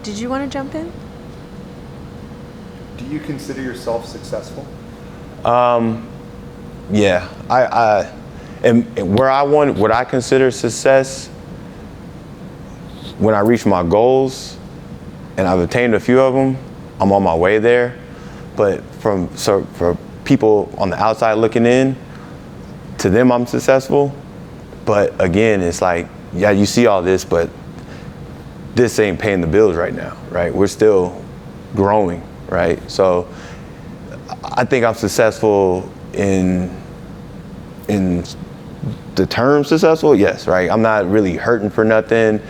Did you want to jump in? Do you consider yourself successful? Yeah, and what I consider success, when I reach my goals, and I've attained a few of them, I'm on my way there. But for people on the outside looking in, to them I'm successful. But again, it's like, yeah, you see all this, but this ain't paying the bills right now, right? We're still growing, right? So I think I'm successful in the term successful, yes, right? I'm not really hurting for nothing.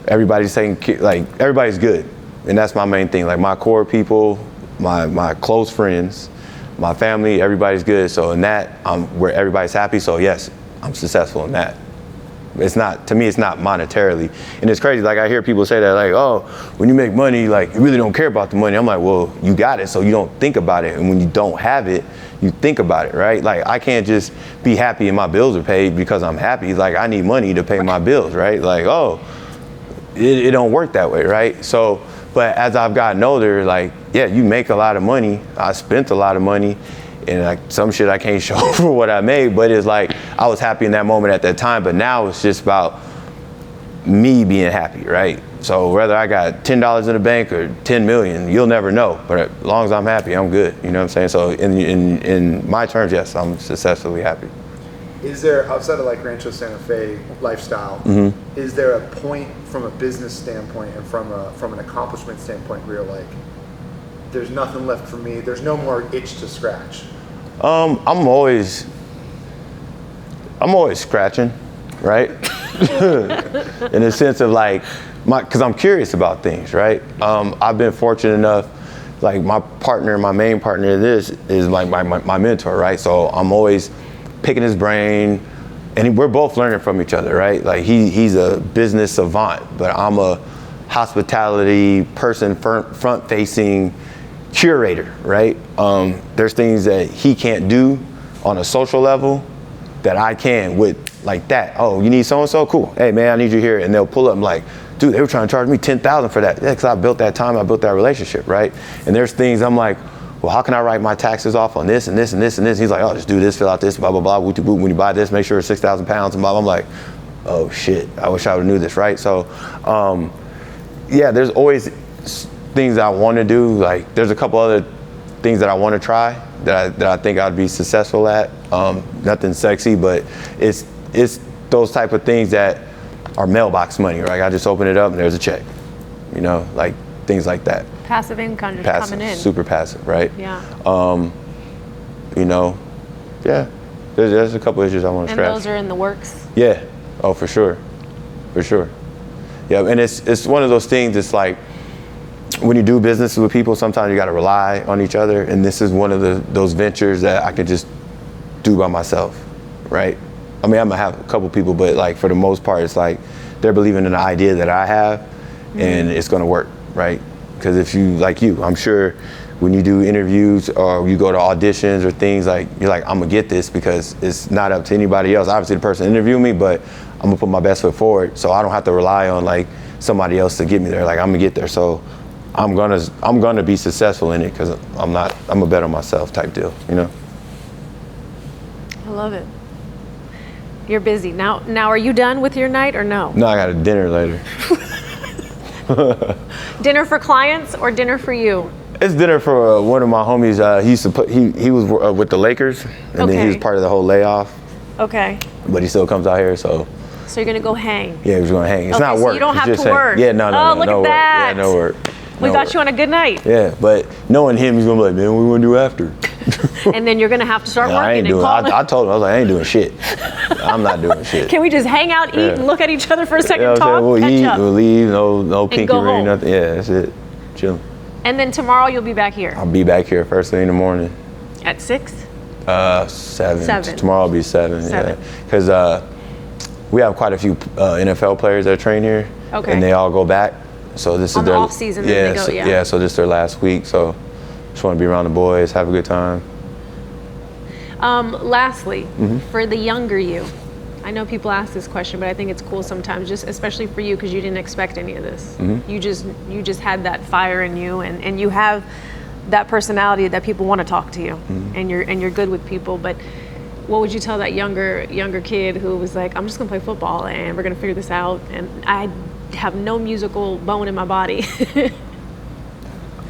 Everybody's everybody's good. And that's my main thing. Like, my core people, my close friends, my family, everybody's good. So in that, where everybody's happy. So yes, I'm successful in that. It's not, to me, it's not monetarily. And it's crazy, like I hear people say that, like, oh, when you make money, like, you really don't care about the money. I'm like, well, you got it, so you don't think about it. And when you don't have it, you think about it, right? Like, I can't just be happy and my bills are paid because I'm happy. Like, I need money to pay my bills, right? Like, oh, it don't work that way, right? So, but as I've gotten older, like, yeah, you make a lot of money. I spent a lot of money. And like, some shit I can't show for what I made, but it's like, I was happy in that moment at that time, but now it's just about me being happy, right? So whether I got $10 in the bank or 10 million, you'll never know. But as long as I'm happy, I'm good. You know what I'm saying? So in my terms, yes, I'm successfully happy. Is there, outside of like Rancho Santa Fe lifestyle, is there a point from a business standpoint and from an accomplishment standpoint where you're like, there's nothing left for me, there's no more itch to scratch? I'm always scratching, right? In the sense of like, because I'm curious about things, right? I've been fortunate enough, like my main partner in this is like my mentor, right? So I'm always picking his brain, and we're both learning from each other, right? Like he's a business savant, but I'm a hospitality person, front-facing curator, right? There's things that he can't do on a social level that I can with like that. Oh, you need so-and-so? Cool. Hey man, I need you here. And they'll pull up and like, dude, they were trying to charge me $10,000 for that. Yeah, because I built that time, I built that relationship, right? And there's things I'm like, well, how can I write my taxes off on this and this and this and this? He's like, oh, just do this, fill out this, blah, blah, blah. When you buy this, make sure it's 6,000 pounds and blah, blah. I'm like, oh shit, I wish I would have knew this, right? So, yeah, there's always things I want to do. Like there's a couple other things that I want to try that I think I'd be successful at. Nothing sexy, but it's those type of things that are mailbox money, right? I just open it up and there's a check, you know, like things like that. Passive income just coming in. Super passive, right? Yeah. You know, yeah. There's a couple issues I want to scratch. And those are in the works? Yeah. Oh, for sure. For sure. Yeah, and it's one of those things. It's like when you do business with people, sometimes you got to rely on each other, and this is one of those ventures that I could just do by myself, right? I mean, I'm gonna have a couple people, but like for the most part, it's like they're believing in the idea that I have, and it's gonna work, right? Because if you, like you, I'm sure when you do interviews or you go to auditions or things, like you're like, I'm gonna get this because it's not up to anybody else. Obviously the person interviewing me, but I'm gonna put my best foot forward, so I don't have to rely on like somebody else to get me there. Like I'm gonna get there, so I'm gonna be successful in it because I'm a bet on myself type deal, you know. I love it. You're busy now. Are you done with your night or no? No, I got a dinner later. Dinner for clients or dinner for you? It's dinner for one of my homies. He was with the Lakers, and then he was part of the whole layoff. Okay. But he still comes out here, so. So you're gonna go hang? Yeah, he's gonna hang. It's okay, not so work. You don't it's have to work. Yeah, no, look no at work. that. Yeah, no work. We got you on a good night. Yeah, but knowing him, he's gonna be like, man, what we wanna do after? And then you're gonna have to start working. I ain't doing. I told him, I was like, I ain't doing shit. I'm not doing shit. Can we just hang out, eat, and look at each other for a second, you know talk, we'll catch eat, up. we'll leave, no pinky ring, nothing. Yeah, that's it. Chilling. And then tomorrow you'll be back here. I'll be back here first thing in the morning. At 6? 7. Tomorrow I'll be 7. Yeah, because we have quite a few NFL players that train here, and they all go back. So this is their off season. Then they go, yeah. So this is their last week. So just want to be around the boys, have a good time. Lastly, for the younger you, I know people ask this question, but I think it's cool sometimes, just especially for you because you didn't expect any of this. You just had that fire in you, and you have that personality that people want to talk to you, and you're good with people. But what would you tell that younger kid who was like, I'm just gonna play football and we're gonna figure this out, and I have no musical bone in my body?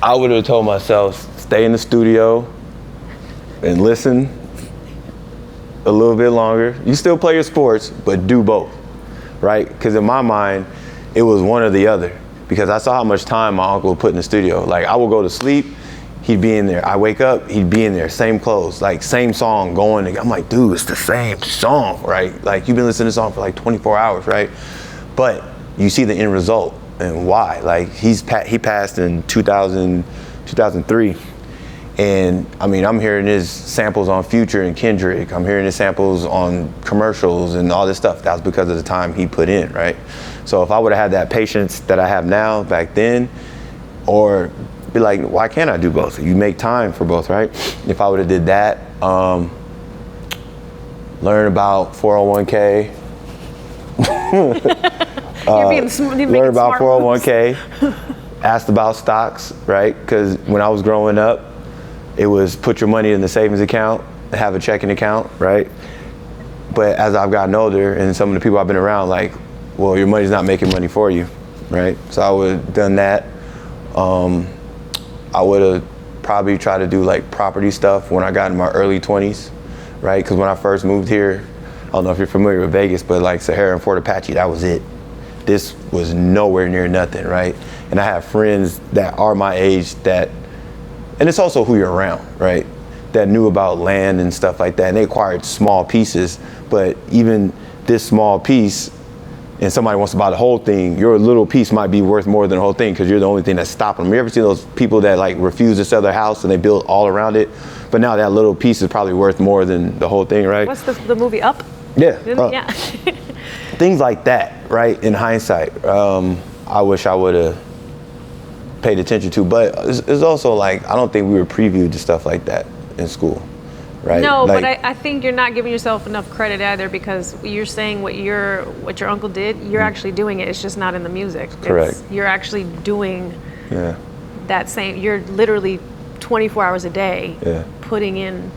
I would have told myself, stay in the studio and listen a little bit longer. You still play your sports, but do both, right? Because in my mind, it was one or the other. Because I saw how much time my uncle would put in the studio. Like I would go to sleep, he'd be in there. I wake up, he'd be in there, same clothes, like same song going. I'm like, dude, it's the same song, right? Like you've been listening to this song for like 24 hours, right? But you see the end result and why. Like he passed in 2003. And I mean, I'm hearing his samples on Future and Kendrick. I'm hearing his samples on commercials and all this stuff. That was because of the time he put in, right? So if I would have had that patience that I have now back then, or be like, why can't I do both? You make time for both, right? If I would have did that, learn about 401k. Learn about 401k. Asked about stocks, right? Because when I was growing up, it was put your money in the savings account, have a checking account, right? But as I've gotten older and some of the people I've been around, like, well, your money's not making money for you, right? So I would have done that. I would have probably tried to do like property stuff when I got in my early 20s, right? Because when I first moved here, I don't know if you're familiar with Vegas, but like Sahara and Fort Apache, that was it. This was nowhere near nothing, right? And I have friends that are my age that, and it's also who you're around, right? That knew about land and stuff like that, and they acquired small pieces, but even this small piece, and somebody wants to buy the whole thing, your little piece might be worth more than the whole thing because you're the only thing that's stopping them. You ever see those people that like refuse to sell their house and they build all around it, but now that little piece is probably worth more than the whole thing, right? What's the movie Up? Yeah. Yeah. Things like that, right? In hindsight, I wish I would have paid attention to, but it's also like I don't think we were previewed to stuff like that in school. Right? No, like, but I think you're not giving yourself enough credit either, because you're saying what your uncle did, you're actually doing it. It's just not in the music. Correct. You're actually doing that same. You're literally 24 hours a day putting in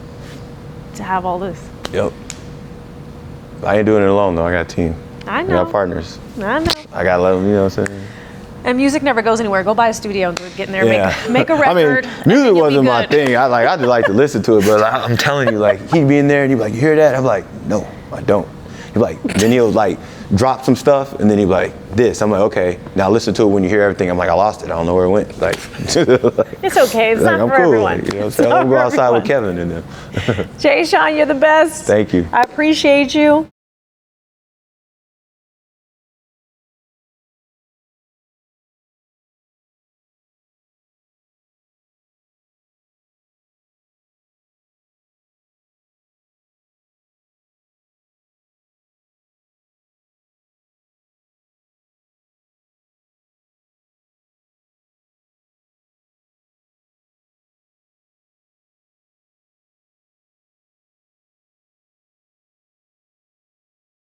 to have all this. Yep. I ain't doing it alone though. I got a team. I know. I got partners. I know. I gotta let them. You know what I'm saying? And music never goes anywhere. Go buy a studio and get in there, make a record. I mean, music wasn't my thing. I just like to listen to it, but I'm telling you, like he'd be in there and he'd be like, "You hear that?" I'm like, "No, I don't." He'd be like, then he'll like drop some stuff, and then he'd be like, "This." I'm like, "Okay, now listen to it when you hear everything." I'm like, "I lost it. I don't know where it went." Like, it's okay. It's not I'm for cool. everyone. You know what I'm saying? I'm gonna go outside with Kevin and them. Jai Shaun, you're the best. Thank you. I appreciate you.